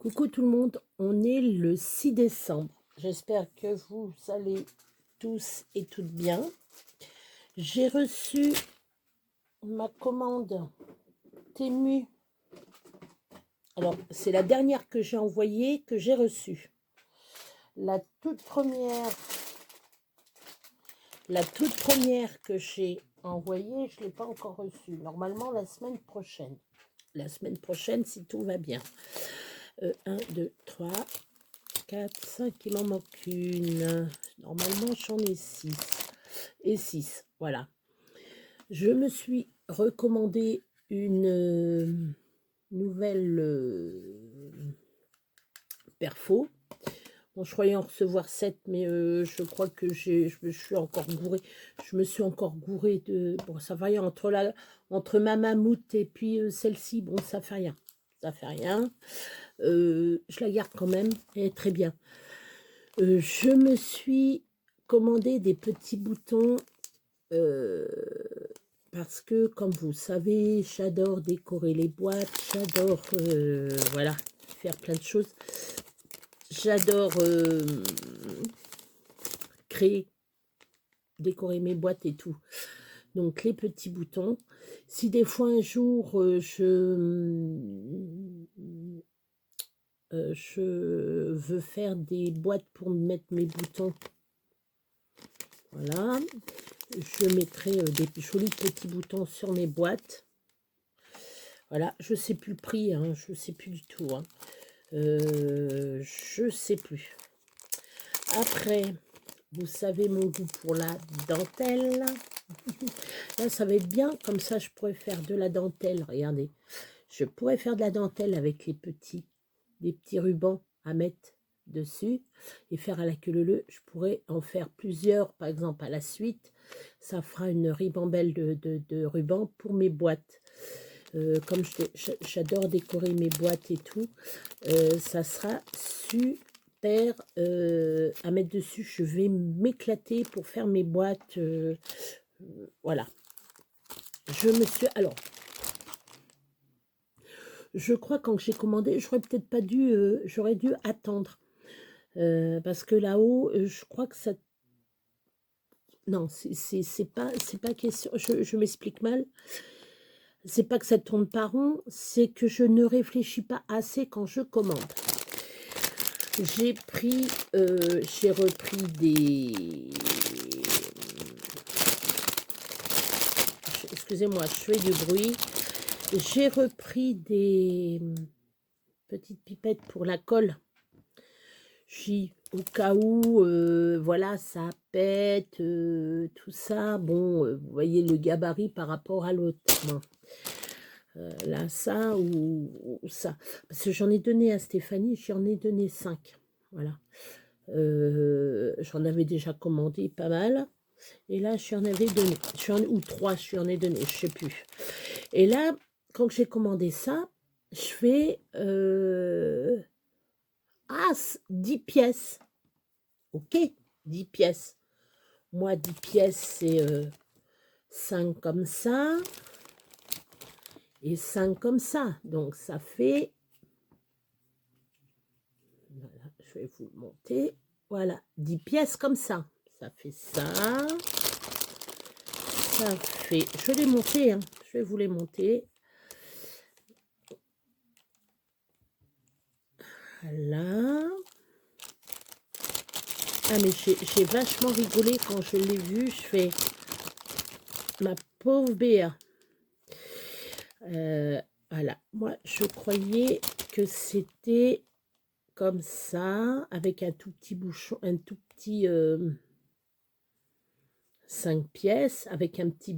Coucou tout le monde, on est le 6 décembre. J'espère que vous allez tous et toutes bien. J'ai reçu ma commande Temu. Alors, c'est la dernière que j'ai envoyée, que j'ai reçue. La toute première que j'ai envoyée, je ne l'ai pas encore reçue. Normalement, la semaine prochaine. La semaine prochaine, si tout va bien. 1, 2, 3, 4, 5, il m'en manque une. Normalement, j'en ai 6. Et 6, voilà. Je me suis recommandé une nouvelle perfo. Bon, je croyais en recevoir 7, mais je crois que je me suis encore gourée. Je me suis encore gourée de... Bon, ça va rien, entre ma mammouth et puis celle-ci, bon, ça fait rien. Ça fait rien. Je la garde quand même, elle est très bien. Je me suis commandé des petits boutons parce que, comme vous savez, j'adore décorer les boîtes, j'adore voilà, faire plein de choses. J'adore créer, décorer mes boîtes et tout. Donc, les petits boutons. Si des fois, un jour, je veux faire des boîtes pour mettre mes boutons, voilà, je mettrai des jolis petits boutons sur mes boîtes. Voilà, je sais plus le prix, hein, je sais plus du tout. Hein. Je sais plus. Après, vous savez mon goût pour la dentelle. Là, ça va être bien, comme ça je pourrais faire de la dentelle. Regardez, je pourrais faire de la dentelle avec des petits rubans à mettre dessus et faire à la queue leu. Je pourrais en faire plusieurs, par exemple à la suite. Ça fera une ribambelle de rubans pour mes boîtes. Comme j'adore décorer mes boîtes et tout, ça sera super à mettre dessus. Je vais m'éclater pour faire mes boîtes. Voilà. Alors, je crois quand j'ai commandé, j'aurais peut-être pas dû, j'aurais dû attendre. Parce que là-haut, je crois que ça... Non, c'est pas question, je m'explique mal. C'est pas que ça tourne pas rond, c'est que je ne réfléchis pas assez quand je commande. J'ai repris des... Excusez-moi, je fais du bruit. J'ai repris des petites pipettes pour la colle. Au cas où, voilà, ça pète, tout ça. Bon, vous voyez le gabarit par rapport à l'autre. Bon. Là, ça ou ça. Parce que j'en ai donné à Stéphanie, j'en ai donné 5. Voilà. J'en avais déjà commandé pas mal. Et là, je en avais donné. Ou 3, je en ai donné, je sais plus. Et là, quand j'ai commandé ça, je fais 10 pièces. Ok, 10 pièces. Moi, 10 pièces, c'est 5 comme ça. Et 5 comme ça. Donc, ça fait... Voilà, je vais vous le monter. Voilà, 10 pièces comme ça. Ça fait ça. Ça fait... Je vais les monter, hein. Je vais vous les monter. Voilà. Ah, mais j'ai vachement rigolé quand je l'ai vu. Je fais... Ma pauvre Béa. Voilà. Moi, je croyais que c'était comme ça, avec un tout petit bouchon, un tout petit 5 pièces, avec un petit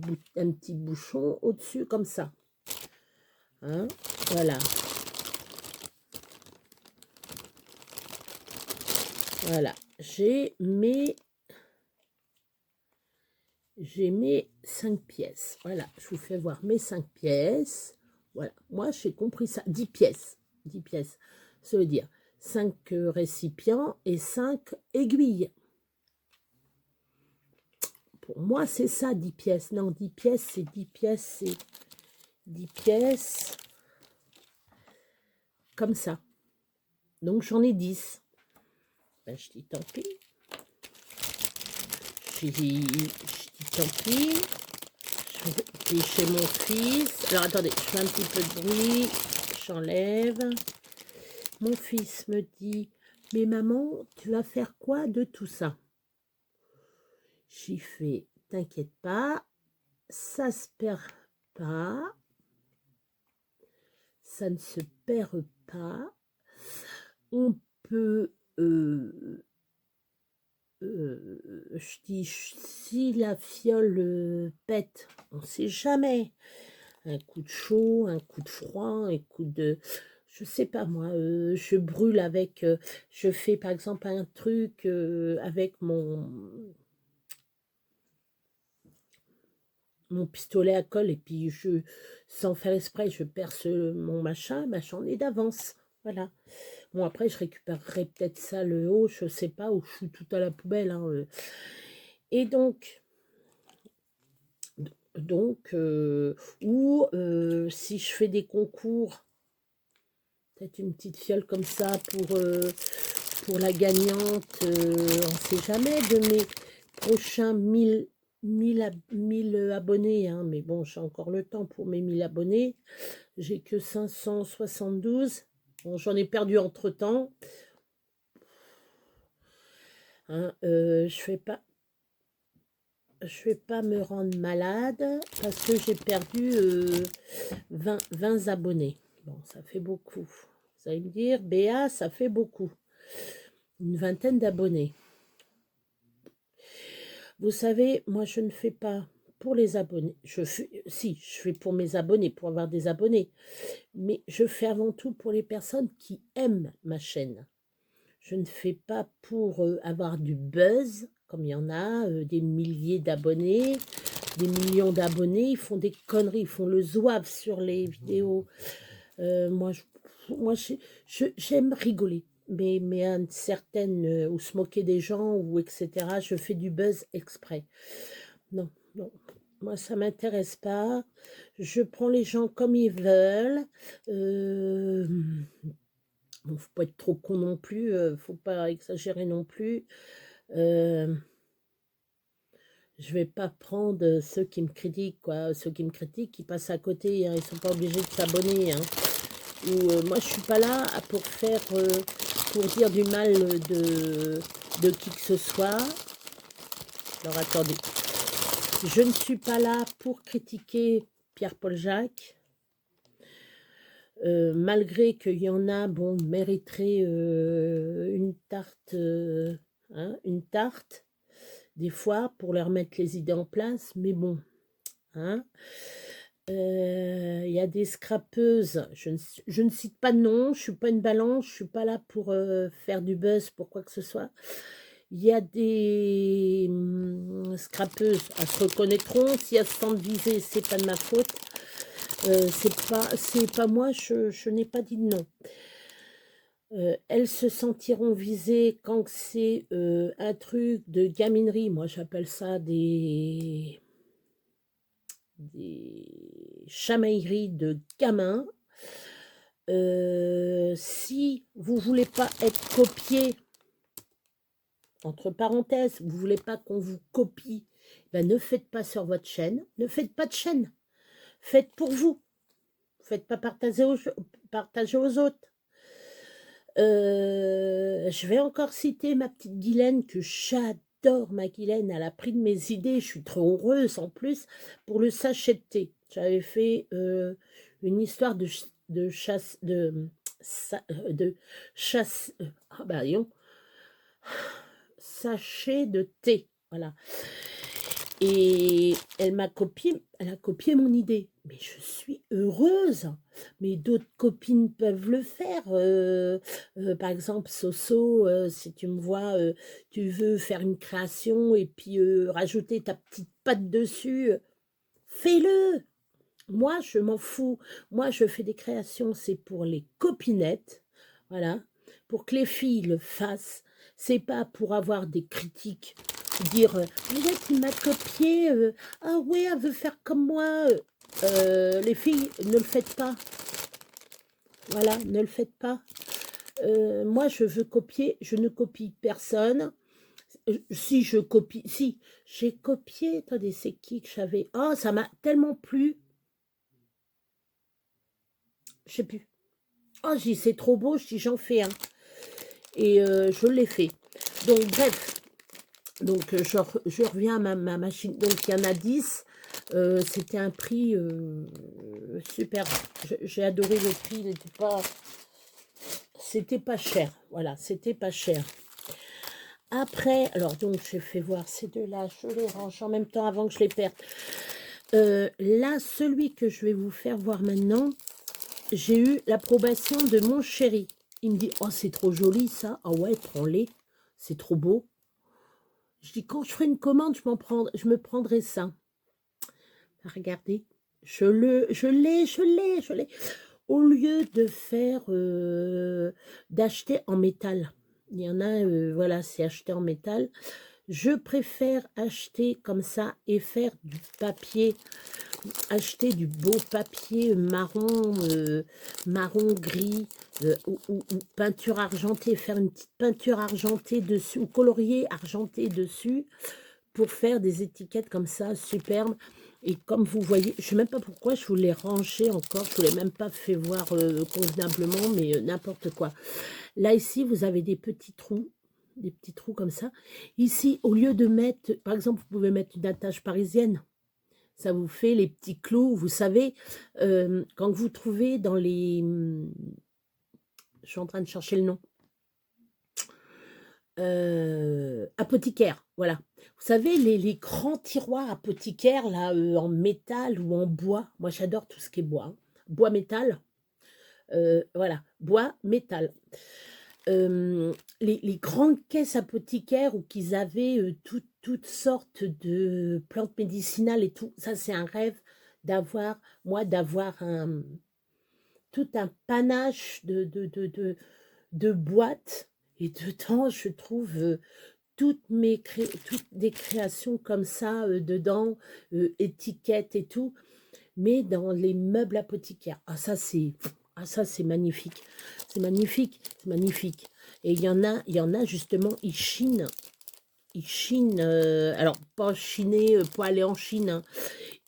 bouchon au-dessus, comme ça. Hein, voilà. Voilà. J'ai mes 5 pièces. Voilà, je vous fais voir mes 5 pièces. Voilà, moi j'ai compris ça. 10 pièces. 10 pièces. Ça veut dire 5 récipients et 5 aiguilles. Pour moi, c'est ça, 10 pièces. Non, 10 pièces, c'est 10 pièces, c'est 10 pièces. Comme ça. Donc, j'en ai 10. Ben, je dis tant pis. Je dis tant pis. Je vais chez mon fils. Alors, attendez, je fais un petit peu de bruit. J'enlève. Mon fils me dit, mais maman, tu vas faire quoi de tout ça? J'y fais, t'inquiète pas, ça se perd pas, ça ne se perd pas. On peut, je dis, si la fiole pète, on ne sait jamais. Un coup de chaud, un coup de froid, un coup de... Je sais pas moi, je brûle avec... je fais par exemple un truc avec mon pistolet à colle et puis sans faire exprès, je perce mon machin, ben j'en ai d'avance. Voilà. Bon, après, je récupérerai peut-être ça le haut, je sais pas, ou je fous tout à la poubelle. Hein, Et donc, ou si je fais des concours, peut-être une petite fiole comme ça pour la gagnante, on ne sait jamais, de mes prochains 1000 abonnés, hein, mais bon, j'ai encore le temps pour mes 1000 abonnés, j'ai que 572, bon, j'en ai perdu entre-temps, hein, je vais pas me rendre malade parce que j'ai perdu 20 abonnés. Bon, ça fait beaucoup. Vous allez me dire, Béa, ça fait beaucoup. Une vingtaine d'abonnés. Vous savez, moi, je ne fais pas pour les abonnés. Si, je fais pour mes abonnés, pour avoir des abonnés. Mais je fais avant tout pour les personnes qui aiment ma chaîne. Je ne fais pas pour avoir du buzz, comme il y en a, des milliers d'abonnés, des millions d'abonnés. Ils font des conneries, ils font le zouave sur les vidéos. Moi, j'aime rigoler. Mais à une certaine, ou se moquer des gens, ou etc., je fais du buzz exprès. Non, non, moi ça m'intéresse pas. Je prends les gens comme ils veulent. Bon, faut pas être trop con non plus, faut pas exagérer non plus. Je vais pas prendre ceux qui me critiquent, quoi. Ceux qui me critiquent, ils passent à côté, hein, ils sont pas obligés de s'abonner. Hein. Ou moi je suis pas là pour faire, pour dire du mal de qui que ce soit. Alors attendez. Je ne suis pas là pour critiquer Pierre-Paul Jacques. Malgré qu'il y en a, bon, mériteraient une tarte, hein, une tarte, des fois, pour leur mettre les idées en place, mais bon, hein. Il y a des scrapeuses, je ne cite pas de nom, je ne suis pas une balance, je ne suis pas là pour faire du buzz, pour quoi que ce soit. Il y a des scrapeuses, elles se reconnaîtront, si elles se sentent visées, c'est pas de ma faute. C'est pas moi, je n'ai pas dit non. Elles se sentiront visées quand c'est un truc de gaminerie. Moi, j'appelle ça des chamailleries de gamins. Si vous voulez pas être copié, entre parenthèses, vous voulez pas qu'on vous copie, ben ne faites pas sur votre chaîne, ne faites pas de chaîne. Faites pour vous. Faites pas partager aux autres. Je vais encore citer ma petite Guylaine, que j'adore, ma Guylaine. Elle a pris de mes idées. Je suis trop heureuse en plus pour le sachet de thé. J'avais fait une histoire de chasse. Ah bah, sachet de thé. Voilà. Et elle a copié mon idée. Mais je suis heureuse. Mais d'autres copines peuvent le faire. Par exemple, Soso, si tu me vois, tu veux faire une création et puis rajouter ta petite patte dessus, fais-le. Moi, je m'en fous. Moi, je fais des créations, c'est pour les copinettes. Voilà. Pour que les filles le fassent. C'est pas pour avoir des critiques. Dire, regarde, il m'a copié. Ah ouais, elle veut faire comme moi. Les filles, ne le faites pas. Voilà, ne le faites pas. Moi, je veux copier, je ne copie personne. Si je copie, si, j'ai copié, attendez, c'est qui que j'avais? Oh, ça m'a tellement plu, je sais plus. Oh, j'ai dit, c'est trop beau, je dis, j'en fais un. Et je l'ai fait. Donc, bref, donc je reviens à ma machine. Donc, il y en a 10. C'était un prix super. J'ai adoré le prix, c'était pas cher. Voilà, c'était pas cher. Après, alors donc j'ai fait voir ces deux-là, je les range en même temps avant que je les perde. Là, celui que je vais vous faire voir maintenant, j'ai eu l'approbation de mon chéri. Il me dit, oh c'est trop joli ça, ah ouais, prends-les, c'est trop beau. Je dis, quand je ferai une commande, je me prendrai ça. Regardez, je l'ai. Au lieu de faire, d'acheter en métal, il y en a, voilà, c'est acheté en métal. Je préfère acheter comme ça et faire du papier, acheter du beau papier marron gris, ou peinture argentée, faire une petite peinture argentée dessus, ou colorier argenté dessus, pour faire des étiquettes comme ça, superbes. Et comme vous voyez, je ne sais même pas pourquoi je vous l'ai rangé encore, je ne vous l'ai même pas fait voir convenablement, mais n'importe quoi. Là, ici, vous avez des petits trous comme ça. Ici, au lieu de mettre, par exemple, vous pouvez mettre une attache parisienne. Ça vous fait les petits clous, vous savez, quand vous trouvez dans les... Je suis en train de chercher le nom. Apothicaire, voilà. Vous savez, les grands tiroirs apothicaires, là, en métal ou en bois. Moi, j'adore tout ce qui est bois. Hein. Bois, métal. Voilà, bois, métal. Les grandes caisses apothicaires où qu'ils avaient toutes sortes de plantes médicinales et tout. Ça, c'est un rêve d'avoir, moi, tout un panache de boîtes. Et dedans, je trouve toutes des créations comme ça dedans, étiquettes et tout, mais dans les meubles apothicaires. Ah ça c'est magnifique. C'est magnifique, c'est magnifique. Et il y en a justement, ils chinent, alors pas chiner, pas aller en Chine, hein.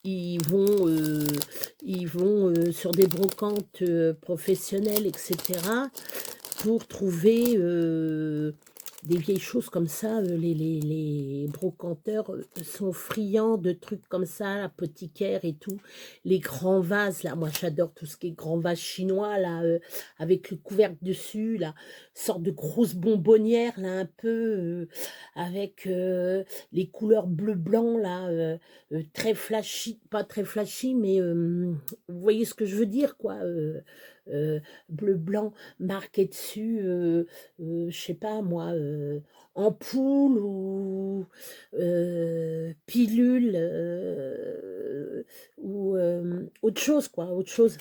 Ils vont sur des brocantes professionnelles, etc., pour trouver des vieilles choses comme ça. Les brocanteurs sont friands de trucs comme ça, apothicaires et tout. Les grands vases, là, moi j'adore tout ce qui est grands vases chinois, là, avec le couvercle dessus, là, sorte de grosses bonbonnières, là, un peu, avec les couleurs bleu-blanc, là, très flashy, pas très flashy, mais vous voyez ce que je veux dire, quoi. Bleu-blanc marqué dessus, je sais pas moi, ampoule ou pilule, ou autre chose, quoi, autre chose.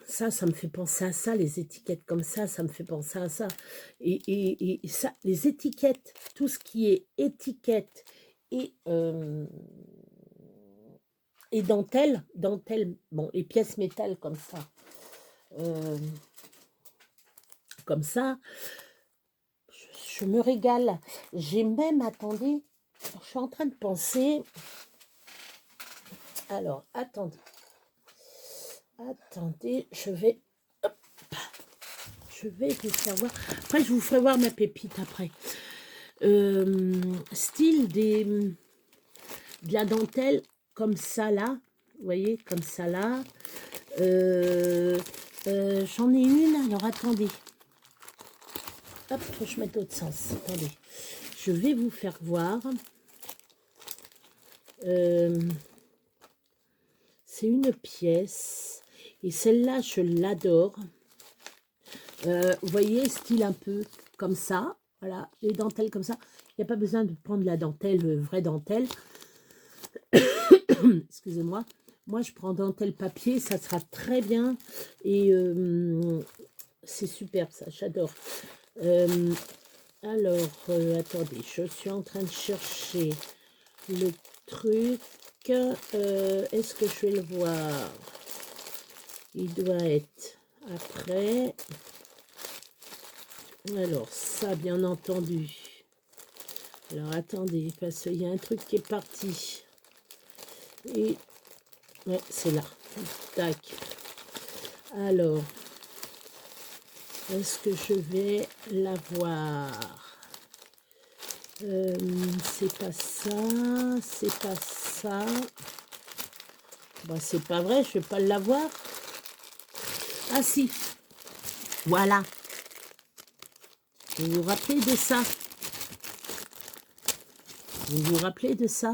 Ça me fait penser à ça, les étiquettes comme ça me fait penser à ça. Et ça, les étiquettes, tout ce qui est étiquette et dentelle, bon, les pièces métal comme ça, je me régale. J'ai même, attendez, je suis en train de penser. Alors, attendez, je vais vous faire voir. Après, je vous ferai voir ma pépite après. Style de la dentelle comme ça là, vous voyez, comme ça là. J'en ai une, alors attendez. Hop, faut que je mette l'autre sens. Attendez, je vais vous faire voir. C'est une pièce. Et celle-là, je l'adore. Vous voyez, style un peu comme ça. Voilà, les dentelles comme ça. Il n'y a pas besoin de prendre la dentelle, vraie dentelle. Excusez-moi. Moi, je prends dentelle papier. Ça sera très bien. Et c'est superbe, ça. J'adore. Alors, attendez. Je suis en train de chercher le truc. Est-ce que je vais le voir? Il doit être... Après, alors ça, bien entendu. Alors, attendez, parce qu'il y a un truc qui est parti. Et, ouais, c'est là. Tac. Alors, est-ce que je vais l'avoir? C'est pas ça, c'est pas ça. Bah, c'est pas vrai, je vais pas l'avoir. Ah si, voilà. Vous vous rappelez de ça? Vous vous rappelez de ça?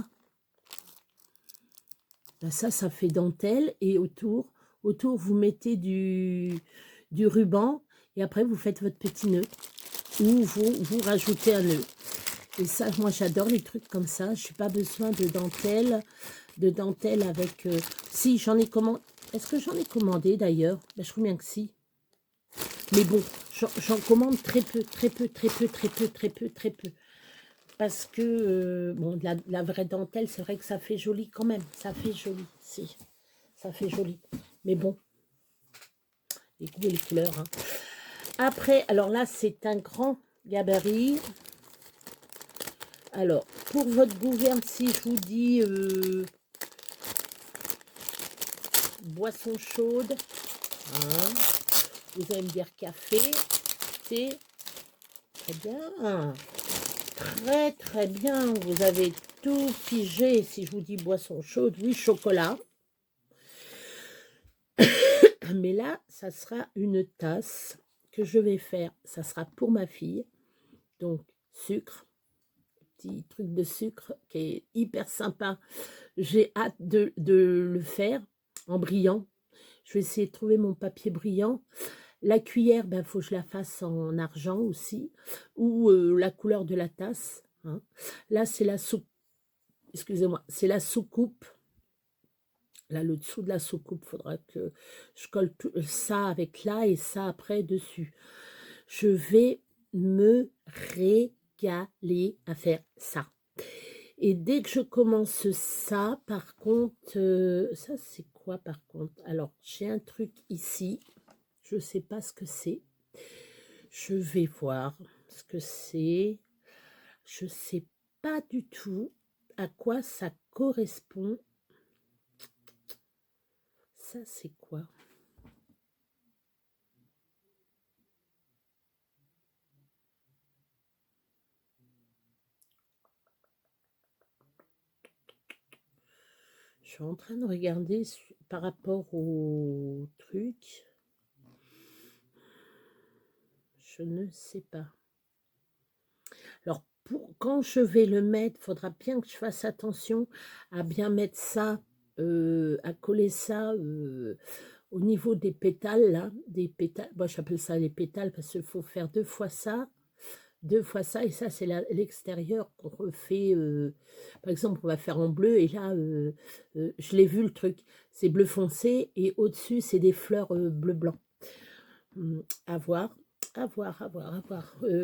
Ben ça fait dentelle et autour, vous mettez du ruban et après vous faites votre petit nœud ou vous rajoutez un nœud. Et ça, moi j'adore les trucs comme ça. Je n'ai pas besoin de dentelle avec... Si, j'en ai commandé. Est-ce que j'en ai commandé d'ailleurs? Ben, je crois bien que si. Mais bon, j'en commande très peu. Parce que, bon, la vraie dentelle, c'est vrai que ça fait joli quand même. Ça fait joli, si. Ça fait joli. Mais bon, les goûts et les couleurs. Hein. Après, alors là, c'est un grand gabarit. Alors, pour votre gouverne, si je vous dis boisson chaude, hein, vous allez me dire café, thé, très bien. Très bien, vous avez tout pigé. Si je vous dis boisson chaude, oui, chocolat. Mais là, ça sera une tasse que je vais faire. Ça sera pour ma fille. Donc, sucre, petit truc de sucre qui est hyper sympa. J'ai hâte de le faire en brillant. Je vais essayer de trouver mon papier brillant. La cuillère, ben, faut que je la fasse en argent aussi. Ou la couleur de la tasse. Hein. Là, c'est la soupe. Excusez-moi, c'est la soucoupe. Là, le dessous de la soucoupe, il faudra que je colle tout ça avec là et ça après dessus. Je vais me régaler à faire ça. Et dès que je commence ça, par contre, ça c'est quoi par contre? Alors, j'ai un truc ici, je ne sais pas ce que c'est. Je vais voir ce que c'est. Je ne sais pas du tout à quoi ça correspond. Ça, c'est quoi? Je suis en train de regarder par rapport au truc. Je ne sais pas. Alors, quand je vais le mettre, il faudra bien que je fasse attention à bien mettre ça, à coller ça au niveau des pétales, là, des pétales. Moi, j'appelle ça les pétales parce qu'il faut faire deux fois ça, et ça, c'est l'extérieur qu'on refait. Par exemple, on va faire en bleu, et là, je l'ai vu le truc, c'est bleu foncé, et au-dessus, c'est des fleurs bleu-blanc. À voir.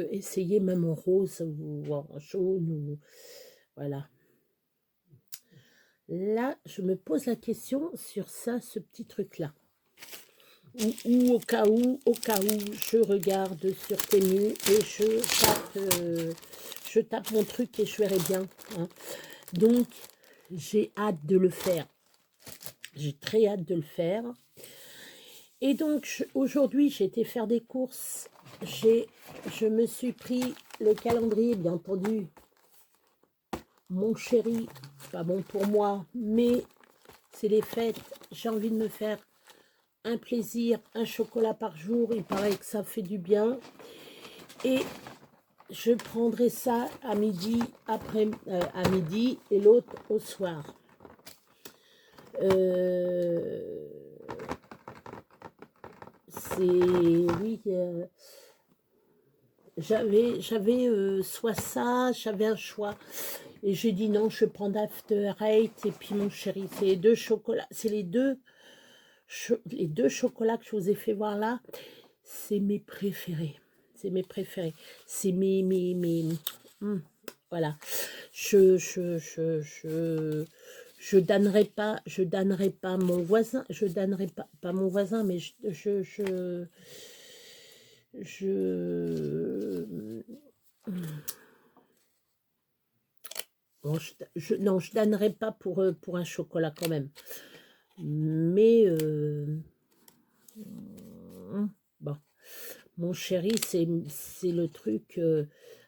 Essayez même en rose ou en jaune. Ou... Voilà. Là, je me pose la question sur ça, ce petit truc-là. Ou au cas où, je regarde sur Temu et je tape mon truc et je verrai bien. Hein. Donc, j'ai hâte de le faire. J'ai très hâte de le faire. Et donc, aujourd'hui, j'ai été faire des courses. Je me suis pris le calendrier, bien entendu. Mon chéri, pas bon pour moi, mais c'est les fêtes. J'ai envie de me faire un plaisir, un chocolat par jour. Il paraît que ça fait du bien. Et je prendrai ça à midi, à midi et l'autre au soir. C'est... Oui... J'avais soit ça, j'avais un choix. Et j'ai dit non, je vais prendre After Eight et puis mon chéri. C'est les deux chocolats. C'est les deux chocolats que je vous ai fait voir là. C'est mes préférés. C'est mes préférés. C'est mes voilà. je damnerai pas mon voisin, je damnerai pas mon voisin, mais bon, non, je damnerai pas pour un chocolat quand même. Mais bon, mon chéri, c'est le truc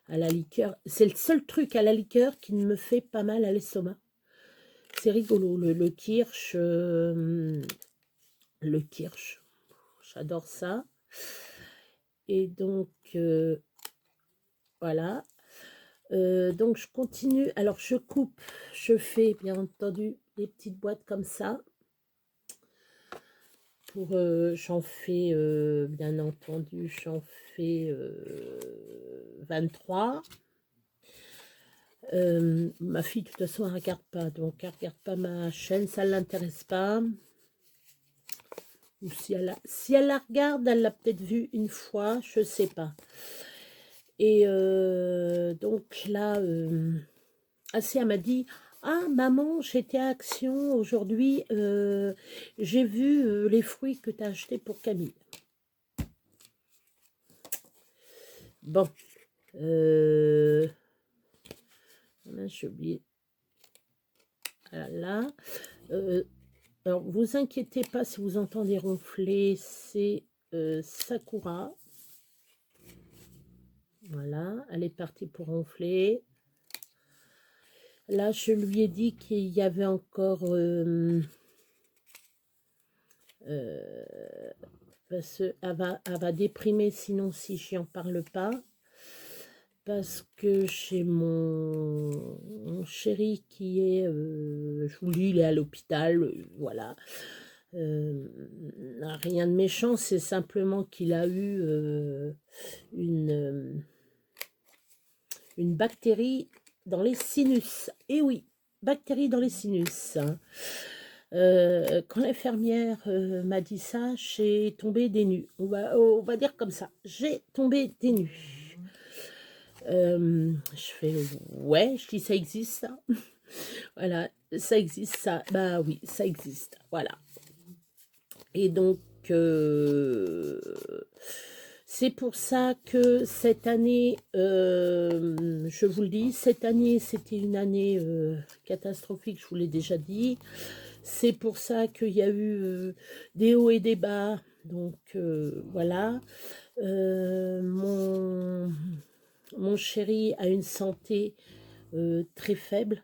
à la liqueur. C'est le seul truc à la liqueur qui ne me fait pas mal à l'estomac. C'est rigolo, le kirsch. Le kirsch, j'adore ça. Et donc, voilà. Donc, je continue. Alors, je coupe, je fais, bien entendu, des petites boîtes comme ça. J'en fais, bien entendu, j'en fais 23. Ma fille, de toute façon, elle ne regarde pas. Donc, elle ne regarde pas ma chaîne, ça ne l'intéresse pas. Ou si elle la regarde, elle l'a peut-être vue une fois, je ne sais pas. Et donc là, elle m'a dit, ah maman, j'étais à Action aujourd'hui, j'ai vu les fruits que tu as achetés pour Camille. Bon, j'ai oublié. Voilà. Alors, vous inquiétez pas si vous entendez ronfler, c'est Sakura. Voilà, elle est partie pour ronfler. Là, je lui ai dit qu'il y avait encore... parce qu'elle va déprimer sinon si je n'en parle pas. Parce que chez mon chéri qui est... je vous dis, il est à l'hôpital, voilà. Rien de méchant, c'est simplement qu'il a eu une bactérie dans les sinus. Et oui, bactérie dans les sinus. Quand l'infirmière m'a dit ça, j'ai tombé des nues. On va dire comme ça. J'ai tombé des nues. Je fais ouais, je dis ça existe ça. Voilà, ça existe ça. Bah oui, ça existe. Voilà. Et donc, c'est pour ça que cette année, je vous le dis, cette année, c'était une année catastrophique, je vous l'ai déjà dit. C'est pour ça qu'il y a eu des hauts et des bas. Donc, voilà. Mon chéri a une santé très faible.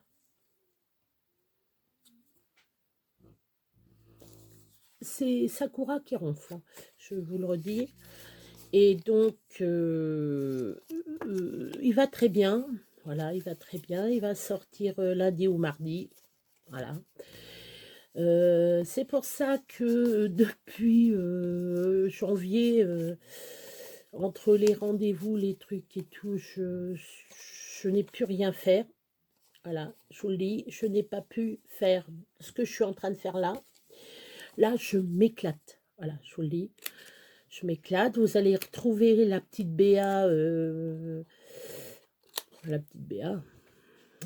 C'est Sakura qui ronfle, hein, je vous le redis. Et donc, il va très bien. Voilà, il va très bien. Il va sortir lundi ou mardi. Voilà. C'est pour ça que depuis janvier, entre les rendez-vous, les trucs et tout, je n'ai plus rien faire. Voilà, je vous le dis, je n'ai pas pu faire ce que je suis en train de faire là. Là, je m'éclate. Voilà, je vous le dis. Je m'éclate. Vous allez retrouver la petite Béa. La petite Béa.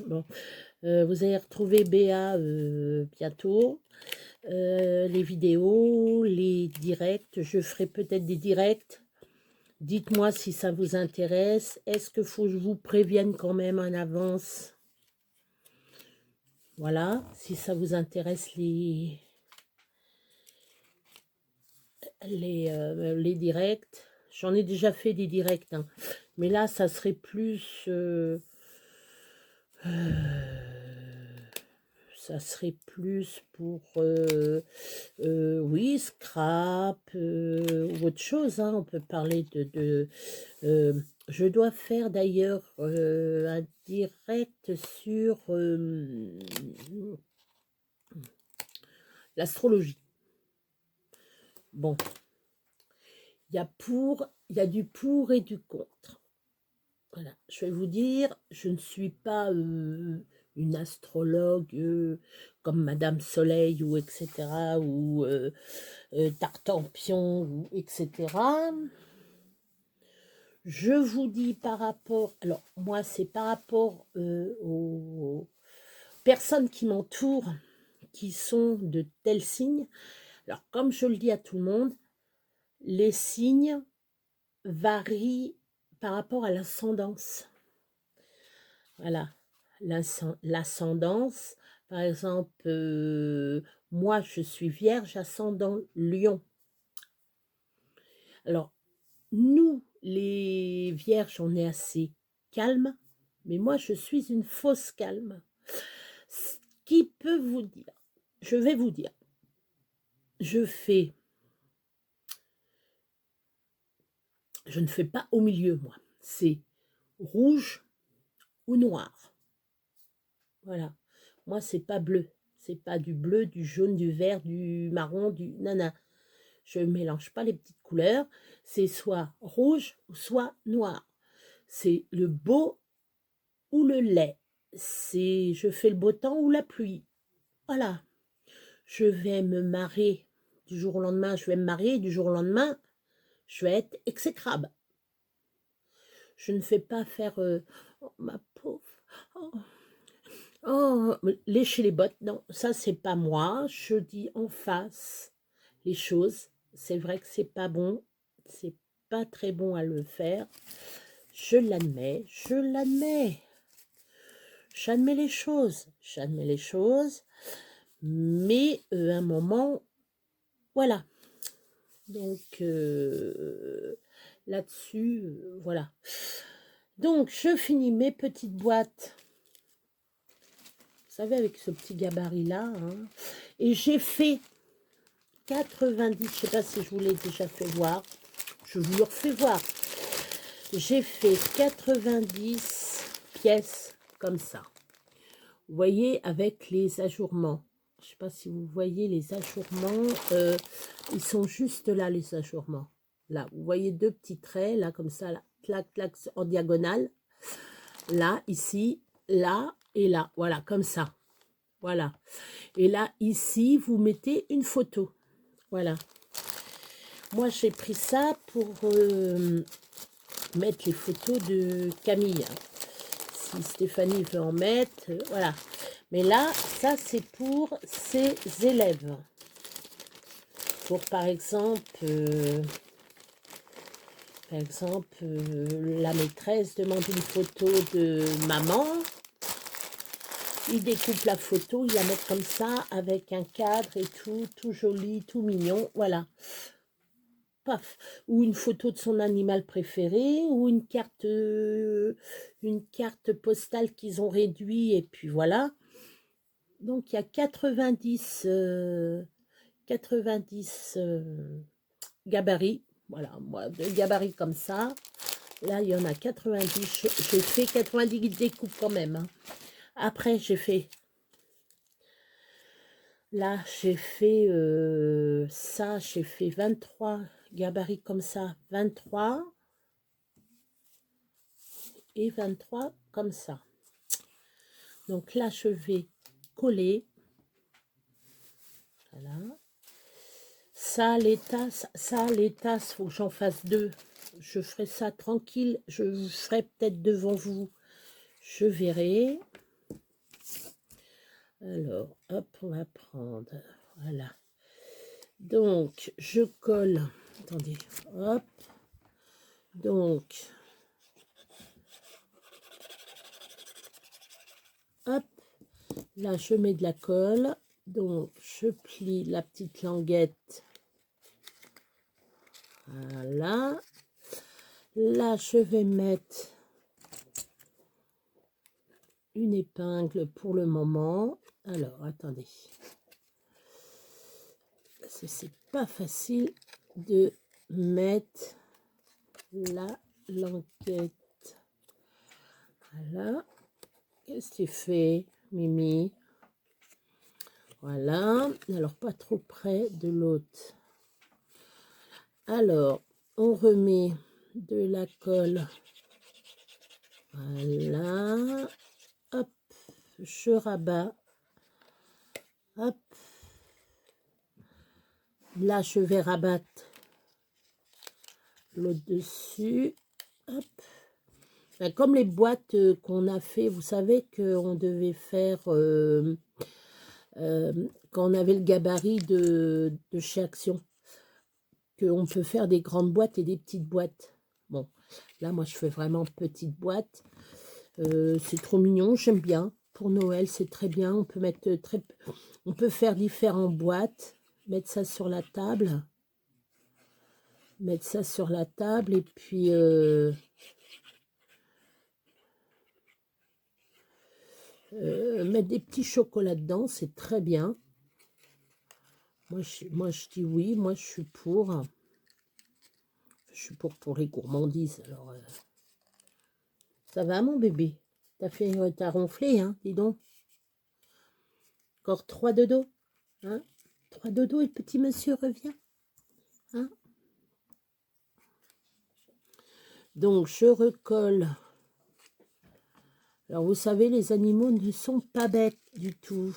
Bon. Vous allez retrouver Béa bientôt. Les vidéos, les directs. Je ferai peut-être des directs. Dites-moi si ça vous intéresse. Est-ce qu'il faut que je vous prévienne quand même en avance? Voilà. Si ça vous intéresse les directs. J'en ai déjà fait des directs, hein. Mais là, ça serait plus... ça serait plus pour, oui, scrap, ou autre chose, hein. On peut parler je dois faire d'ailleurs un direct sur l'astrologie. Bon, il y a du pour et du contre. Voilà, je vais vous dire, je ne suis pas une astrologue comme Madame Soleil ou etc. ou Tartampion ou etc. Je vous dis par rapport, alors moi c'est par rapport aux personnes qui m'entourent. qui sont de tels signes. Alors, comme je le dis à tout le monde, les signes varient par rapport à l'ascendance. Voilà, l'ascendance, par exemple, moi je suis vierge, ascendant lion. Alors, nous, les vierges, on est assez calme, mais moi je suis une fausse calme. Ce qui peut vous dire, je vais vous dire, je ne fais pas au milieu, moi. C'est rouge ou noir. Voilà. Moi, c'est pas bleu. C'est pas du bleu, du jaune, du vert, du marron, du nana. Je ne mélange pas les petites couleurs. C'est soit rouge ou soit noir. C'est le beau ou le laid. C'est je fais le beau temps ou la pluie. Voilà. Je vais me marier. Du jour au lendemain, je vais me marier. Du jour au lendemain, je vais être exécrable. Je ne fais pas faire oh, ma pauvre. Oh, oh, lécher les bottes. Non, ça, c'est pas moi. Je dis en face les choses. C'est vrai que c'est pas bon. C'est pas très bon à le faire. Je l'admets. Je l'admets. J'admets les choses. J'admets les choses. Mais à un moment, voilà. Donc, là-dessus, voilà. Donc, je finis mes petites boîtes. Vous savez, avec ce petit gabarit-là. Hein, et j'ai fait 90, je ne sais pas si je vous l'ai déjà fait voir. Je vous le refais voir. J'ai fait 90 pièces comme ça. Vous voyez, avec les ajourements. Je ne sais pas si vous voyez les ajourements. Ils sont juste là, les ajourements. Là, vous voyez deux petits traits, là, comme ça, là, clac, clac, en diagonale. Là, ici, là et là. Voilà, comme ça. Voilà. Et là, ici, vous mettez une photo. Voilà. Moi, j'ai pris ça pour mettre les photos de Camille. Si Stéphanie veut en mettre, voilà. Mais là, ça, c'est pour ses élèves. Pour, par exemple, la maîtresse demande une photo de maman. Il découpe la photo, il la met comme ça, avec un cadre et tout joli, tout mignon, voilà. Paf. Ou une photo de son animal préféré, ou une carte postale qu'ils ont réduit, et puis voilà. Donc, il y a 90 gabarits. Voilà, moi, de gabarits comme ça. Là, il y en a 90. J'ai fait 90 découpes quand même. Hein. Après, j'ai fait... Là, j'ai fait ça. J'ai fait 23 gabarits comme ça. 23. Et 23 comme ça. Donc là, je vais coller. Voilà. Ça, les tasses, faut que j'en fasse deux. Je ferai ça tranquille. Je ferai peut-être devant vous. Je verrai. Alors, hop, on va prendre. Voilà. Donc, je colle. Attendez, hop. Donc, hop. Là, je mets de la colle. Donc, je plie la petite languette. Voilà. Là, je vais mettre une épingle pour le moment. Alors, attendez. C'est pas facile de mettre la languette. Voilà. Qu'est-ce que tu fais, Mimi? Voilà. Alors, pas trop près de l'autre. Alors, on remet de la colle. Voilà. Hop. Je rabats. Hop. Là, je vais rabattre l'autre dessus. Hop. Ben, comme les boîtes qu'on a fait, vous savez qu'on devait faire quand on avait le gabarit de chez Action, qu'on peut faire des grandes boîtes et des petites boîtes. Bon, là, moi, je fais vraiment petite boîte. C'est trop mignon, j'aime bien. Pour Noël, c'est très bien. On peut mettre on peut faire différentes boîtes, mettre ça sur la table. Mettre ça sur la table et puis mettre des petits chocolats dedans, c'est très bien. Moi, je dis oui, moi, je suis pour. Je suis pour les gourmandises. Alors, ça va, mon bébé? T'as ronflé, hein, dis donc. Encore 3 dodo, hein? 3 dodo et le petit monsieur revient, hein? Donc, je recolle. Alors, vous savez, les animaux ne sont pas bêtes du tout.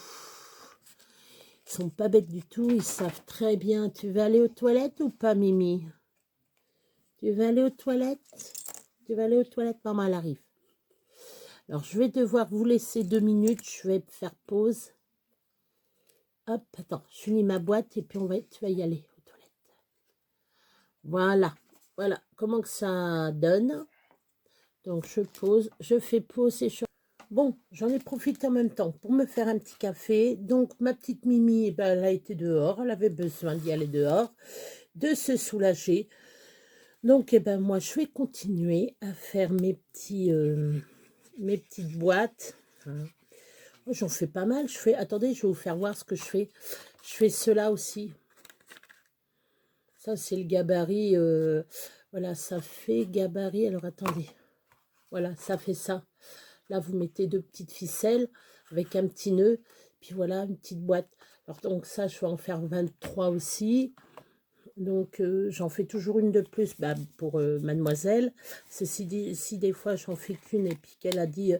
Ils sont pas bêtes du tout, ils savent très bien. Tu veux aller aux toilettes ou pas, Mimi? Tu veux aller aux toilettes? Tu vas aller aux toilettes? Maman, elle arrive. Alors, je vais devoir vous laisser 2 minutes. Je vais faire pause. Hop, attends, je finis ma boîte et puis tu vas y aller aux toilettes. Voilà, voilà. Comment que ça donne? Donc, je pose, je fais pause et je... Bon, j'en ai profité en même temps pour me faire un petit café. Donc, ma petite Mimi, ben, elle a été dehors. Elle avait besoin d'y aller dehors, de se soulager. Donc, eh ben, moi, je vais continuer à faire mes petites boîtes. J'en fais pas mal. Attendez, je vais vous faire voir ce que je fais. Je fais cela aussi. Ça, c'est le gabarit. Voilà, ça fait gabarit. Alors, attendez. Voilà, ça fait ça. Là, vous mettez 2 petites ficelles avec un petit nœud. Puis voilà, une petite boîte. Alors, donc ça, je vais en faire 23 aussi. Donc, j'en fais toujours une de plus pour mademoiselle. Si des fois, j'en fais qu'une et puis qu'elle a dit,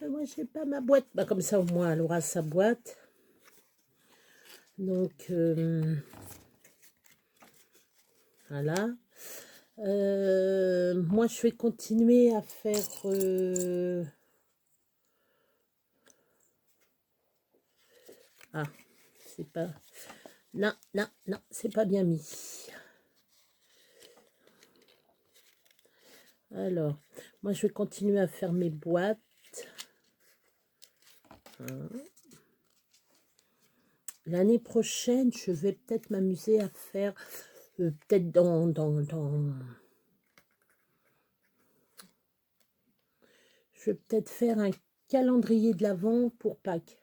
moi, j'ai pas ma boîte. Bah, comme ça, au moins, elle aura sa boîte. Donc, voilà. Moi, je vais continuer à faire... Ah, c'est pas... Non, non, non, c'est pas bien mis. Alors, moi, je vais continuer à faire mes boîtes. L'année prochaine, je vais peut-être m'amuser à faire... peut-être Je vais peut-être faire un calendrier de l'Avent pour Pâques.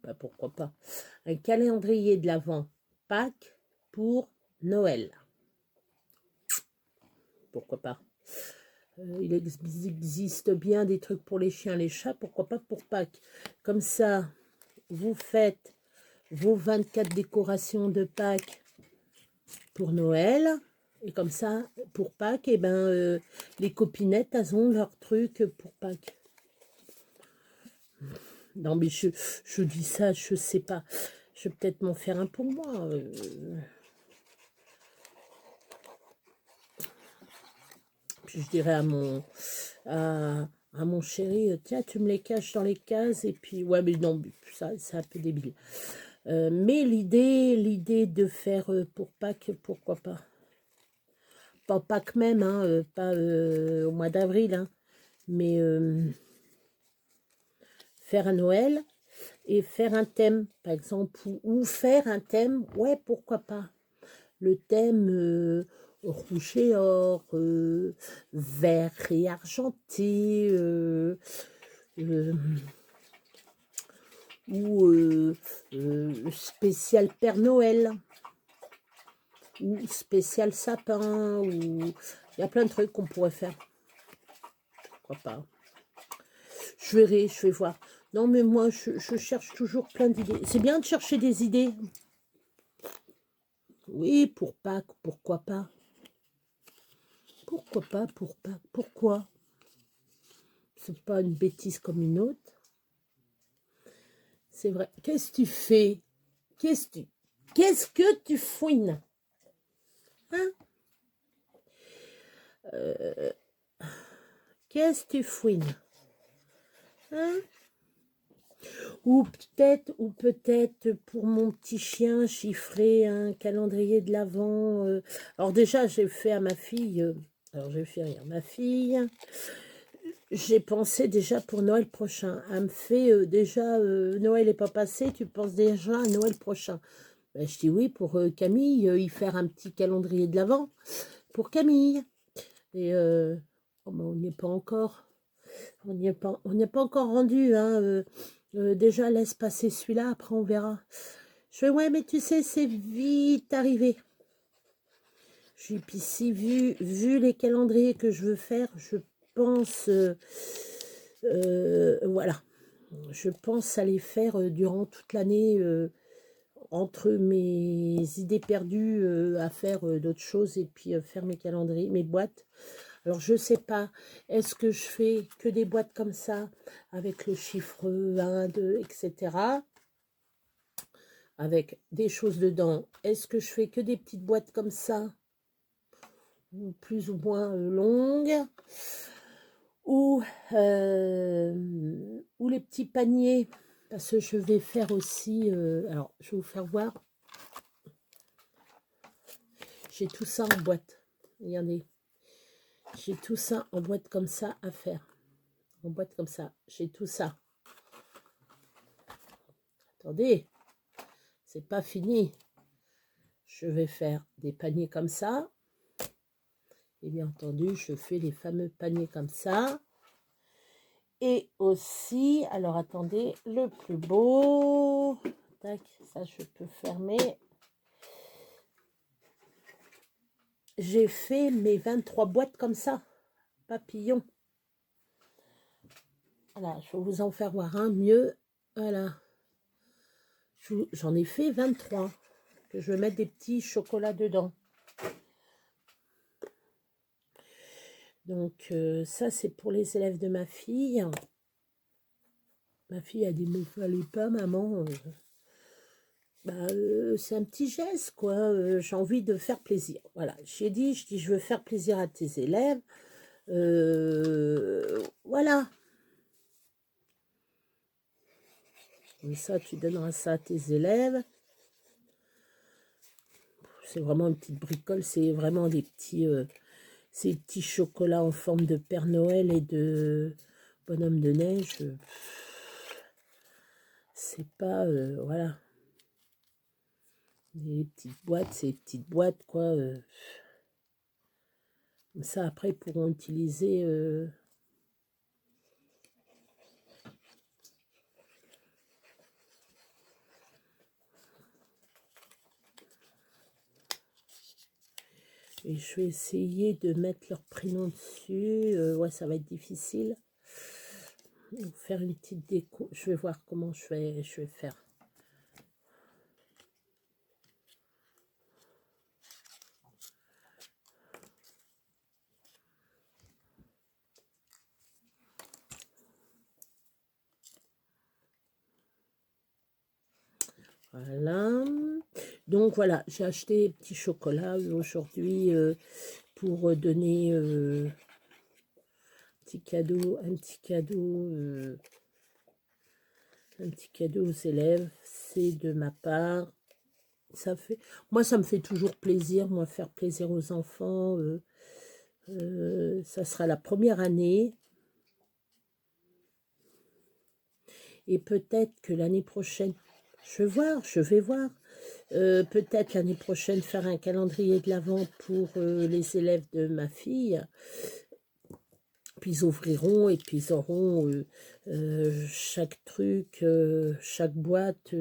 Bah, pourquoi pas. Un calendrier de l'Avent Pâques pour Noël. Pourquoi pas. Il existe bien des trucs pour les chiens, les chats. Pourquoi pas pour Pâques. Comme ça, vous faites vos 24 décorations de Pâques pour Noël. Et comme ça, pour Pâques, et ben, les copinettes, elles ont leur truc pour Pâques. Non, mais je dis ça, je sais pas. Je vais peut-être m'en faire un pour moi. Puis je dirais à mon chéri, tiens, tu me les caches dans les cases. Et puis, ouais, mais non, ça c'est un peu débile. Mais l'idée de faire pour Pâques, pourquoi pas. Pas Pâques même, hein, pas au mois d'avril, hein, mais faire un Noël et faire un thème, par exemple, ou faire un thème, ouais, pourquoi pas. Le thème rouge et or, vert et argenté, ou spécial Père Noël, ou spécial sapin, ou il y a plein de trucs qu'on pourrait faire. Pourquoi pas. Je verrai, je vais voir. Non, mais moi, je cherche toujours plein d'idées. C'est bien de chercher des idées. Oui, pour Pâques, pourquoi pas. Pourquoi pas pour Pâques? Pourquoi? C'est pas une bêtise comme une autre. C'est vrai. Qu'est-ce que tu fais? Qu'est-ce que tu fouines? Hein? Qu'est-ce que tu fouines? Hein? Ou peut-être pour mon petit chien, j'y ferai un calendrier de l'Avent. Alors déjà, j'ai fait à ma fille, alors j'ai fait rire ma fille, j'ai pensé déjà pour Noël prochain. Elle me fait déjà, Noël n'est pas passé, tu penses déjà à Noël prochain. Ben, je dis oui, pour Camille, y faire un petit calendrier de l'Avent pour Camille. Et oh, ben, on n'y est pas encore. On n'y est pas encore rendu. Hein, déjà, laisse passer celui-là, après on verra. Je fais, ouais, mais tu sais, c'est vite arrivé. Je dis, puis si, vu les calendriers que je veux faire, je pense, voilà, je pense à les faire durant toute l'année, entre mes idées perdues à faire d'autres choses et puis faire mes calendriers, mes boîtes. Alors, je sais pas, est-ce que je fais que des boîtes comme ça, avec le chiffre 1, 2, etc., avec des choses dedans? Est-ce que je fais que des petites boîtes comme ça, plus ou moins longues, ou les petits paniers, parce que je vais faire aussi, alors, je vais vous faire voir, j'ai tout ça en boîte, regardez, j'ai tout ça en boîte comme ça à faire. En boîte comme ça, j'ai tout ça. Attendez, c'est pas fini. Je vais faire des paniers comme ça. Et bien entendu, je fais les fameux paniers comme ça. Et aussi, alors attendez, le plus beau. Tac, ça je peux fermer. J'ai fait mes 23 boîtes comme ça. Papillons. Voilà, je vais vous en faire voir un mieux. Voilà. J'en ai fait 23. Que je vais mettre des petits chocolats dedans. Donc, ça, c'est pour les élèves de ma fille. Ma fille a dit, me fallait pas, maman. Bah, c'est un petit geste, quoi. J'ai envie de faire plaisir. Voilà, je dis, je veux faire plaisir à tes élèves. Voilà. Comme ça, tu donneras ça à tes élèves. C'est vraiment une petite bricole. C'est vraiment des petits... ces petits chocolats en forme de Père Noël et de bonhomme de neige. C'est pas... voilà. Les petites boîtes, ces petites boîtes, quoi. Comme ça, après, ils pourront utiliser... et je vais essayer de mettre leur prénom dessus. Ouais, ça va être difficile. Faire une petite déco. Je vais voir comment je vais faire. Voilà. Donc voilà, j'ai acheté des petits chocolats aujourd'hui pour donner un petit cadeau aux élèves. C'est de ma part. Moi, ça me fait toujours plaisir, moi, faire plaisir aux enfants. Ça sera la première année. Et peut-être que l'année prochaine, je vais voir. Peut-être l'année prochaine faire un calendrier de l'Avent pour les élèves de ma fille. Puis ils ouvriront et puis ils auront chaque truc, chaque boîte,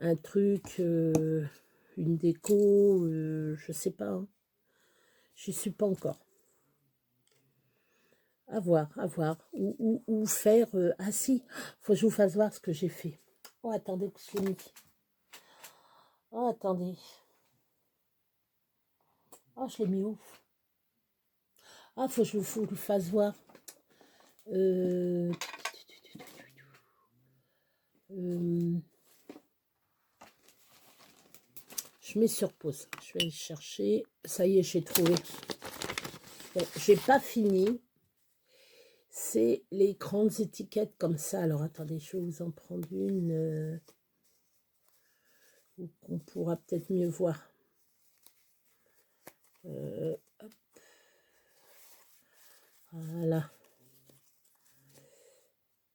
un truc, une déco, je sais pas. Hein. J'y suis pas encore. À voir, à voir. Ou faire... ah si, faut que je vous fasse voir ce que j'ai fait. Oh, attendez que je l'ai mis. Oh, attendez. Oh, je l'ai mis où? Ah, faut que je vous le fasse voir. Euh, je mets sur pause. Je vais aller chercher. Ça y est, j'ai trouvé. Bon, j'ai pas fini. c'est les grandes étiquettes comme ça. Alors, attendez, je vais vous en prendre une qu'on pourra peut-être mieux voir. Hop. Voilà.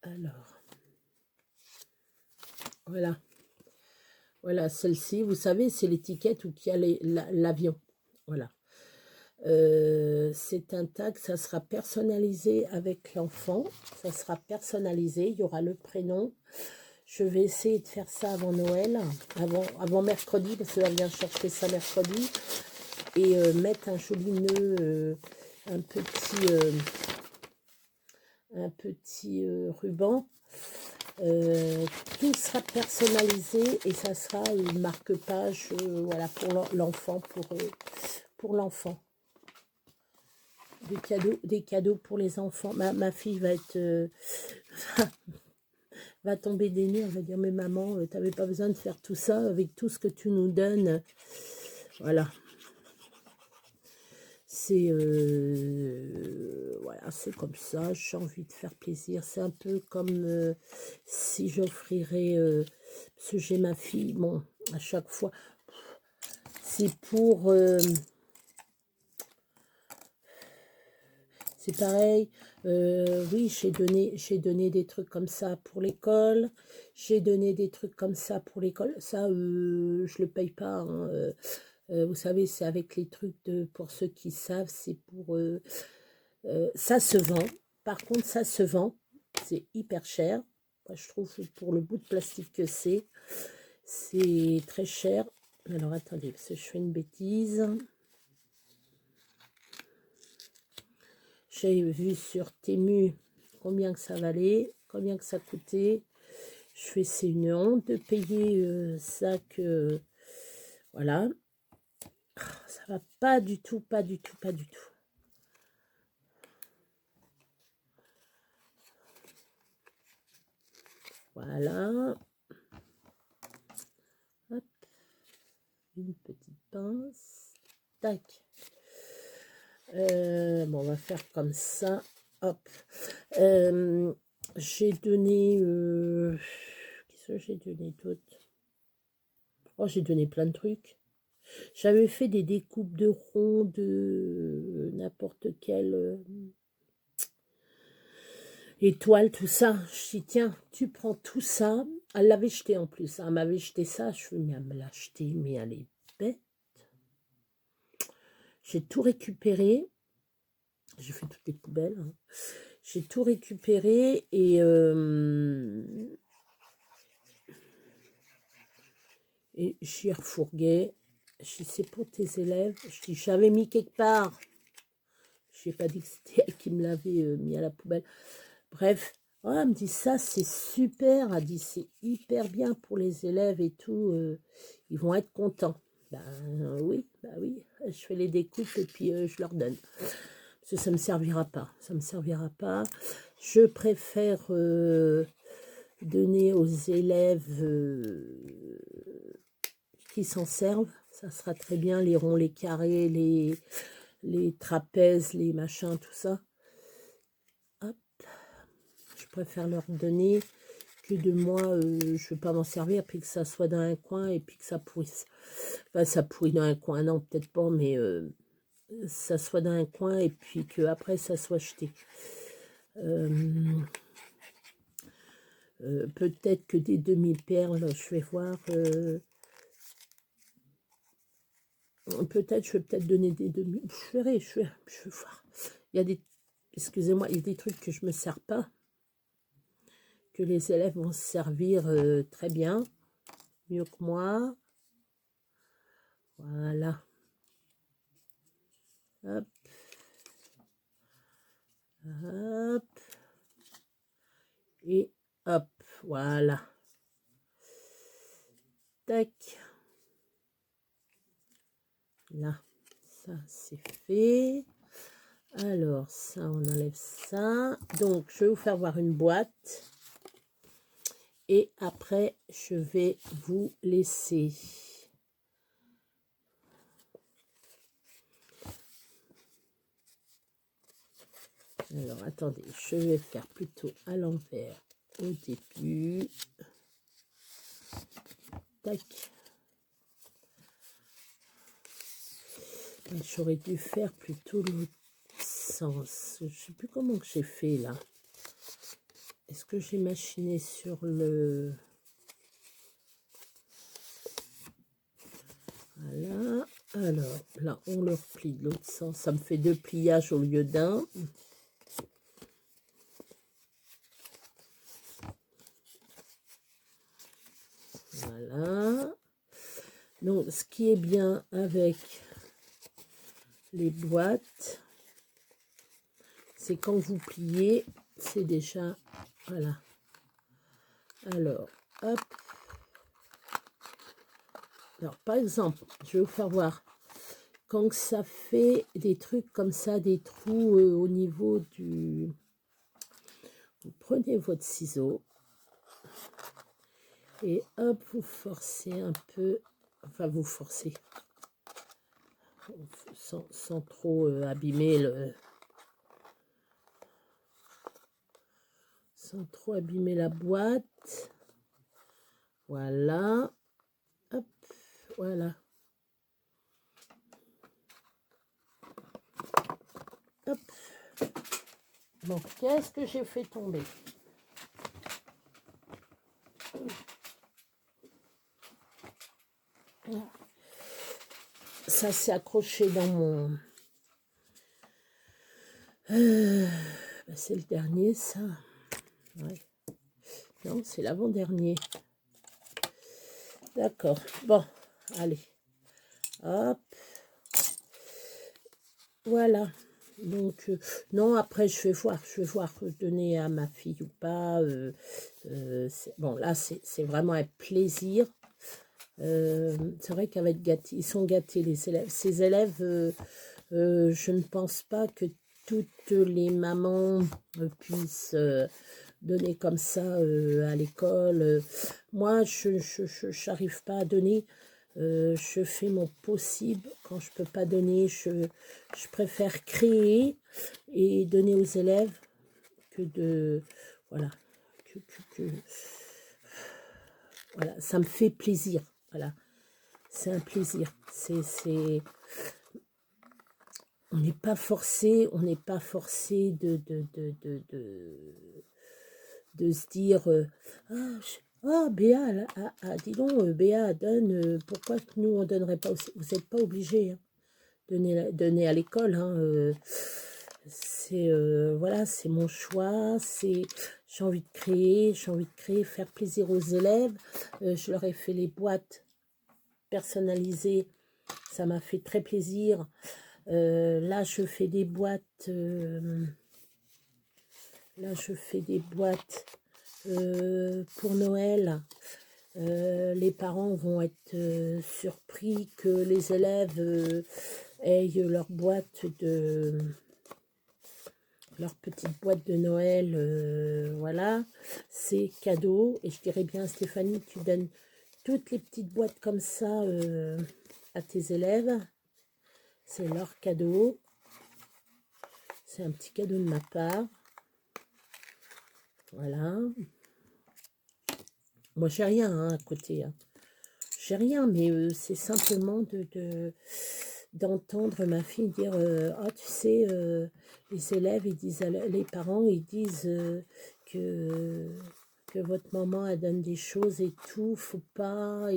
Alors, voilà. Voilà, celle-ci, vous savez, c'est l'étiquette où il y a l'avion. Voilà. C'est un tag, ça sera personnalisé avec l'enfant. Ça sera personnalisé, il y aura le prénom. Je vais essayer de faire ça avant Noël, avant mercredi, parce que là, vient chercher ça mercredi. Et mettre un joli nœud, un petit ruban. Tout sera personnalisé et ça sera une marque-page voilà, pour l'enfant, pour l'enfant. Des cadeaux pour les enfants. Ma fille va être va tomber des nues, elle va dire mais maman, t'avais pas besoin de faire tout ça avec tout ce que tu nous donnes. Voilà. C'est voilà, c'est comme ça, j'ai envie de faire plaisir. C'est un peu comme si j'offrirais, parce que j'ai ma fille, bon, à chaque fois, c'est pour, c'est pareil, oui, j'ai donné des trucs comme ça pour l'école, j'ai donné des trucs comme ça pour l'école, ça, je le paye pas, hein, vous savez, c'est avec les trucs pour ceux qui savent, c'est pour... ça se vend. Par contre, ça se vend. C'est hyper cher. Moi, je trouve pour le bout de plastique que c'est très cher. Alors, attendez, parce que je fais une bêtise. J'ai vu sur Temu combien que ça valait, combien que ça coûtait. Je fais, c'est une honte de payer ça que... Voilà. Ça va pas du tout, pas du tout, pas du tout. Voilà. Hop. Une petite pince. Tac. Bon, on va faire comme ça. Hop. J'ai donné... Qu'est-ce que j'ai donné d'autre? Oh, j'ai donné plein de trucs. J'avais fait des découpes de ronds de n'importe quelle étoile, tout ça. Je dis, tiens, tu prends tout ça. Elle l'avait jeté en plus. Elle m'avait jeté ça. Je fais, mais elle me l'a acheté, mais elle est bête. J'ai tout récupéré. J'ai fait toutes les poubelles. Hein. J'ai tout récupéré et j'y refourguais. Je dis, c'est pour tes élèves. Je dis, j'avais mis quelque part. Je n'ai pas dit que c'était elle qui me l'avait mis à la poubelle. Bref, oh, elle me dit, ça, c'est super. Elle dit, c'est hyper bien pour les élèves et tout. Ils vont être contents. Oui, je fais les découpes et puis je leur donne. Parce que ça ne me servira pas. Ça ne me servira pas. Je préfère donner aux élèves qui s'en servent. Ça sera très bien, les ronds, les carrés, les trapèzes, les machins, tout ça. Hop. Je préfère leur donner que de moi, je ne veux pas m'en servir, puis que ça soit dans un coin et puis que ça pourrisse. Enfin, ça pourrit dans un coin, non, peut-être pas, mais ça soit dans un coin et puis qu'après ça soit jeté. Peut-être que des demi-perles, je vais voir. Peut-être, je vais peut-être donner des demi. Je verrai, je vais voir. Il y a des, excusez-moi, il y a des trucs que je me sers pas, que les élèves vont se servir très bien, mieux que moi. Voilà. Hop. Hop. Et hop, voilà. Tac. Là, ça c'est fait. Alors, ça, on enlève ça. Donc, je vais vous faire voir une boîte. Et après, je vais vous laisser. Alors, attendez, je vais faire plutôt à l'envers au début. Tac. J'aurais dû faire plutôt l'autre sens. Je ne sais plus comment que j'ai fait là. Est-ce que j'ai machiné sur le... Voilà. Alors, là, on le replie de l'autre sens. Ça me fait 2 pliages au lieu d'un. Voilà. Donc, ce qui est bien avec les boîtes, c'est quand vous pliez, c'est déjà... Voilà. Alors, hop. Alors, par exemple, je vais vous faire voir. Quand ça fait des trucs comme ça, des trous au niveau du... Vous prenez votre ciseau et hop, vous forcez un peu. Enfin, vous forcez. Sans trop abîmer le... Sans trop abîmer la boîte. Voilà. Hop, voilà. Hop. Donc, qu'est-ce que j'ai fait tomber? Ça s'est accroché dans mon... c'est le dernier, ça. Ouais. Non, c'est l'avant-dernier. D'accord. Bon, allez. Hop. Voilà. Donc, non, après, je vais voir donner à ma fille ou pas. Bon, là, c'est vraiment un plaisir. C'est vrai qu'avec gâtés, ils sont gâtés, les élèves. Ces élèves, je ne pense pas que toutes les mamans puissent donner comme ça à l'école. Moi, je n'arrive pas à donner. Je fais mon possible. Quand je peux pas donner, je préfère créer et donner aux élèves que de... Voilà. Voilà, ça me fait plaisir. Voilà. C'est un plaisir. On n'est pas forcé, de se dire Béa, dis donc, Béa, donne, pourquoi nous on donnerait pas aussi? Vous n'êtes pas obligé, hein, donner à l'école, hein, voilà, c'est mon choix, j'ai envie de créer, faire plaisir aux élèves. Je leur ai fait les boîtes personnalisées, ça m'a fait très plaisir. Là je fais des boîtes pour Noël. Les parents vont être surpris que les élèves aient leur petite boîte de Noël. Voilà, c'est cadeau. Et je dirais bien, Stéphanie, tu donnes toutes les petites boîtes comme ça à tes élèves. C'est leur cadeau. C'est un petit cadeau de ma part. Voilà. Moi, j'ai rien à côté. Hein. J'ai rien, mais c'est simplement d'entendre ma fille dire tu sais, les élèves, ils disent, les parents, ils disent que votre maman, elle donne des choses et tout, faut pas.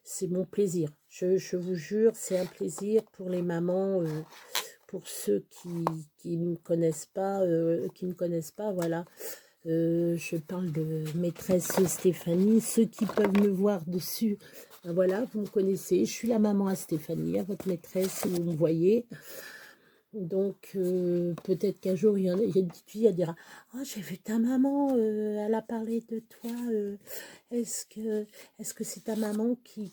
C'est mon plaisir. Je vous jure, c'est un plaisir pour les mamans, pour ceux qui ne connaissent pas, voilà. Je parle de maîtresse Stéphanie, ceux qui peuvent me voir dessus, ben voilà, vous me connaissez, je suis la maman à Stéphanie, à votre maîtresse, si vous me voyez. Donc, peut-être qu'un jour, il y a une petite fille, elle dira « Oh, j'ai vu ta maman, elle a parlé de toi, est-ce que c'est ta maman qui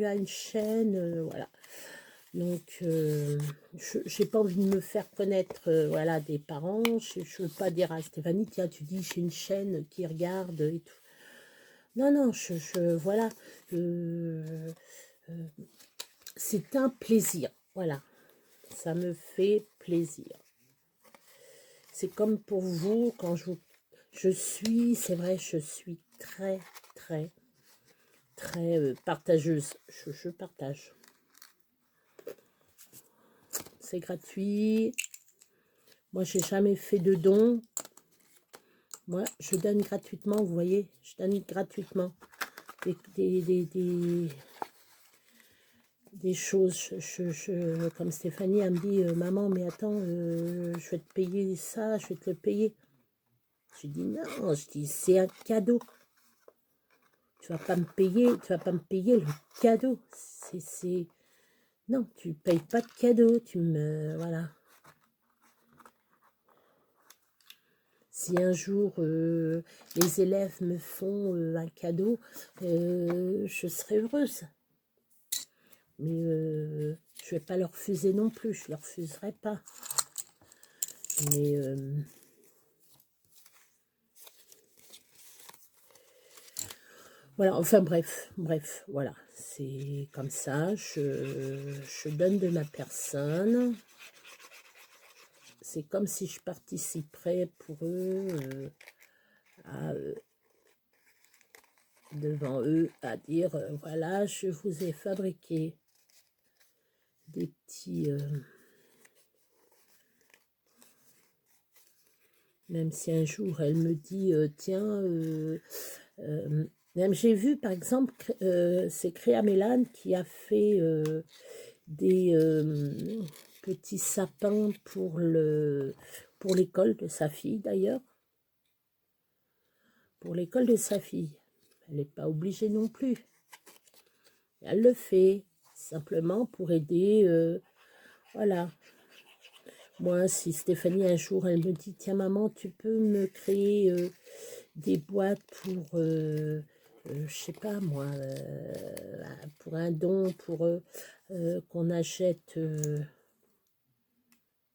a une chaîne Voilà. Donc, je n'ai pas envie de me faire connaître voilà, des parents. Je ne veux pas dire à Stéphanie, tiens, tu dis, j'ai une chaîne qui regarde et tout. Non, non, voilà. C'est un plaisir. Voilà. Ça me fait plaisir. C'est comme pour vous, quand je suis, c'est vrai, je suis très, très, très partageuse. Je partage. C'est gratuit. Moi, j'ai jamais fait de dons. Moi, je donne gratuitement, vous voyez, je donne gratuitement des choses. Comme Stéphanie, elle me dit, maman, mais attends, je vais te payer ça, je vais te le payer. Je dis non, je dis c'est un cadeau. Tu vas pas me payer, tu vas pas me payer le cadeau. Non, tu payes pas de cadeau, tu me voilà. Si un jour les élèves me font un cadeau, je serai heureuse. Mais je vais pas leur refuser non plus, je leur refuserai pas. Mais voilà, enfin bref, voilà. C'est comme ça, je donne de ma personne. C'est comme si je participerais pour eux, devant eux, à dire, voilà, je vous ai fabriqué des petits... même si un jour elle me dit, tiens, même j'ai vu par exemple, c'est Créa Mélane qui a fait des petits sapins pour l'école de sa fille d'ailleurs. Pour l'école de sa fille. Elle n'est pas obligée non plus. Elle le fait simplement pour aider. Voilà. Moi, si Stéphanie, un jour, elle me dit, tiens maman, tu peux me créer des boîtes pour, je sais pas moi, pour un don, pour qu'on achète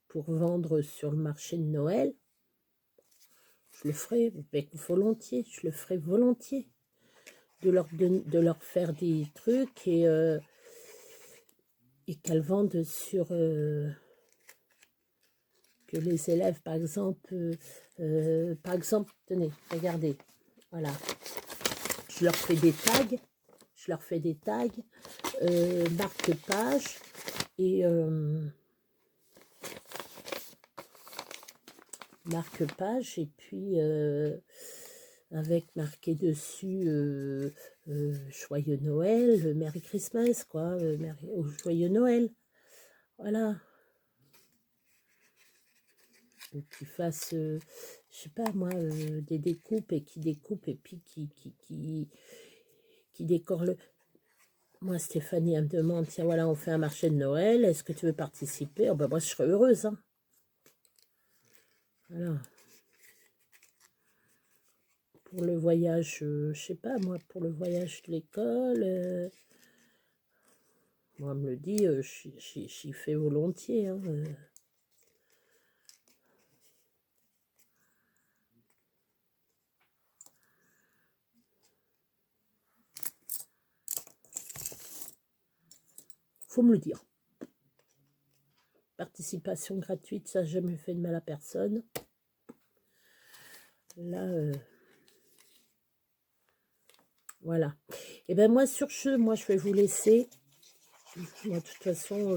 pour vendre sur le marché de Noël, je le ferai avec volontiers, je le ferai volontiers. De leur faire des trucs et qu'elles vendent sur... que les élèves, par exemple, tenez, regardez, voilà, je leur fais des tags, marque-page, et marque-page, et puis avec marqué dessus Joyeux Noël, Merry Christmas, quoi, Joyeux Noël, voilà. Ou qui fassent, je sais pas moi, des découpes et qui découpent et puis qui décore le... Moi, Stéphanie, elle me demande, tiens, voilà, on fait un marché de Noël, est-ce que tu veux participer? Oh, ben, moi, je serais heureuse, hein. Voilà. Pour le voyage, je sais pas, moi, pour le voyage de l'école, moi, elle me le dit, j'y fais volontiers, hein. Faut me le dire. Participation gratuite, ça n'a jamais fait de mal à personne. Là, voilà. Et ben moi, sur ce, moi, je vais vous laisser. Moi, de toute façon,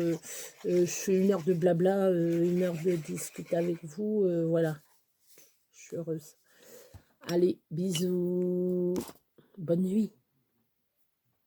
je fais 1 heure de blabla, 1 heure de discuter avec vous. Voilà, je suis heureuse. Allez, bisous. Bonne nuit.